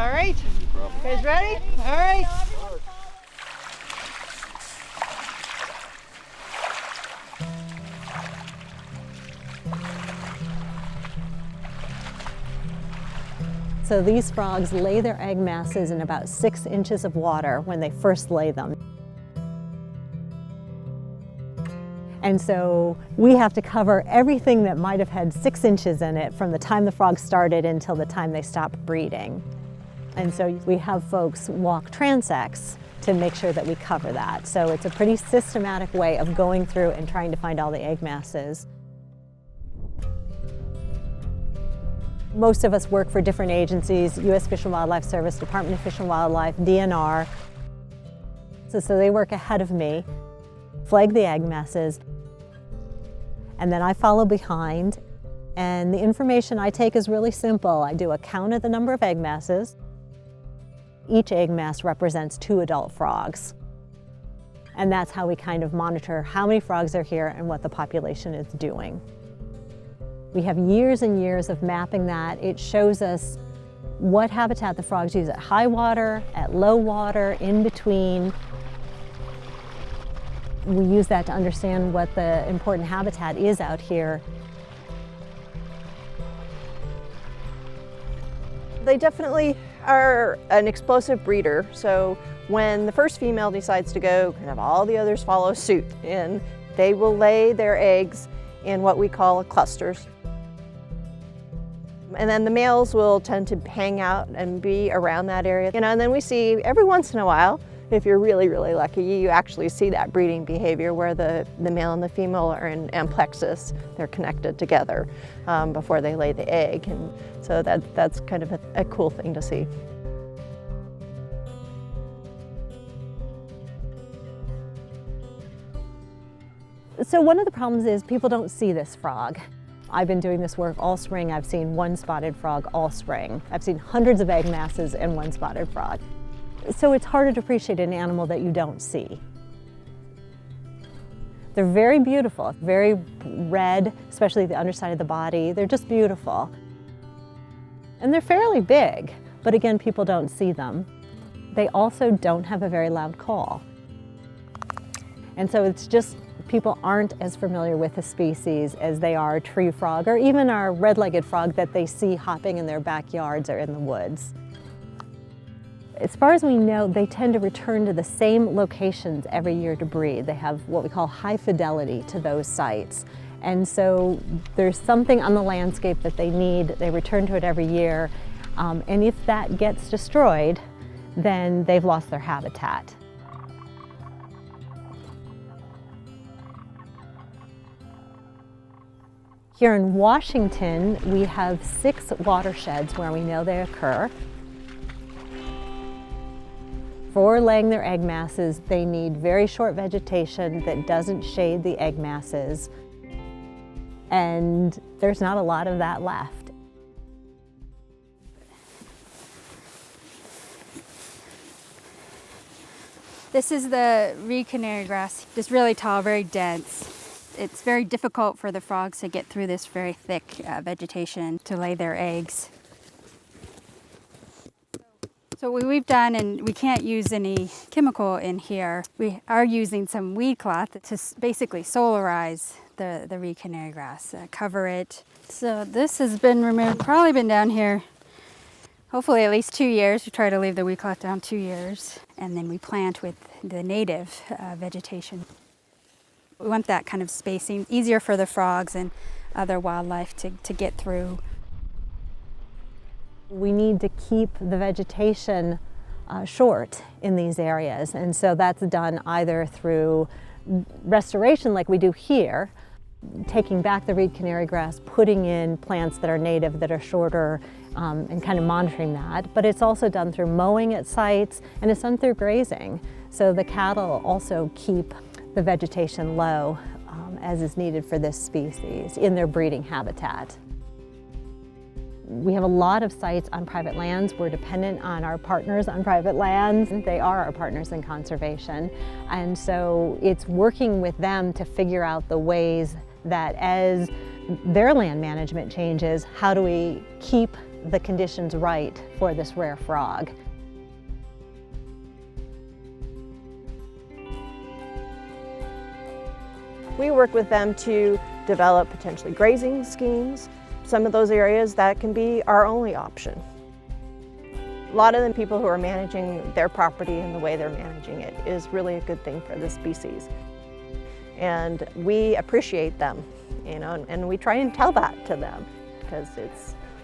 All right. You guys ready? All right. So these frogs lay their egg masses in about 6 inches of water when they first lay them. And so we have to cover everything that might have had 6 inches in it from the time the frogs started until the time they stopped breeding. And so we have folks walk transects to make sure that we cover that. So it's a pretty systematic way of going through and trying to find all the egg masses. Most of us work for different agencies, U.S. Fish and Wildlife Service, Department of Fish and Wildlife, DNR. So they work ahead of me, flag the egg masses, and then I follow behind. And the information I take is really simple. I do a count of the number of egg masses. Each egg mass represents 2 adult frogs. And that's how we kind of monitor how many frogs are here and what the population is doing. We have years and years of mapping that. It shows us what habitat the frogs use at high water, at low water, in between. We use that to understand what the important habitat is out here. They definitely are an explosive breeder, so when the first female decides to go, kind of all the others follow suit, and they will lay their eggs in what we call clusters. And then the males will tend to hang out and be around that area. And then we see every once in a while, if you're really, really lucky, you actually see that breeding behavior where the male and the female are in amplexus. They're connected together before they lay the egg. And so that's kind of a cool thing to see. So one of the problems is people don't see this frog. I've been doing this work all spring. I've seen one spotted frog all spring. I've seen hundreds of egg masses and one spotted frog. So it's harder to appreciate an animal that you don't see. They're very beautiful, very red, especially the underside of the body. They're just beautiful. And they're fairly big, but again, people don't see them. They also don't have a very loud call. And so it's just, people aren't as familiar with the species as they are a tree frog or even our red-legged frog that they see hopping in their backyards or in the woods. As far as we know, they tend to return to the same locations every year to breed. They have what we call high fidelity to those sites. And so there's something on the landscape that they need. They return to it every year. And if that gets destroyed, then they've lost their habitat. Here in Washington, we have 6 watersheds where we know they occur. For laying their egg masses, they need very short vegetation that doesn't shade the egg masses. And there's not a lot of that left. This is the reed canary grass, just really tall, very dense. It's very difficult for the frogs to get through this very thick vegetation to lay their eggs. So what we've done, and we can't use any chemical in here, we are using some weed cloth to basically solarize the reed canary grass, cover it. So this has been removed, probably been down here, hopefully at least 2 years. We try to leave the weed cloth down 2 years, and then we plant with the native vegetation. We want that kind of spacing, easier for the frogs and other wildlife to get through. We need to keep the vegetation short in these areas, and so that's done either through restoration like we do here, taking back the reed canary grass, putting in plants that are native, that are shorter, and kind of monitoring that. But it's also done through mowing at sites, and it's done through grazing. So the cattle also keep the vegetation low as is needed for this species in their breeding habitat. We have a lot of sites on private lands. We're dependent on our partners on private lands. They are our partners in conservation. And so it's working with them to figure out the ways that as their land management changes, how do we keep the conditions right for this rare frog. We work with them to develop potentially grazing schemes. Some of those areas that can be our only option. A lot of the people who are managing their property and the way they're managing it is really a good thing for the species. And we appreciate them, you know, and we try and tell that to them because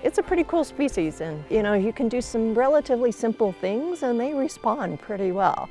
it's a pretty cool species, and you know, you can do some relatively simple things and they respond pretty well.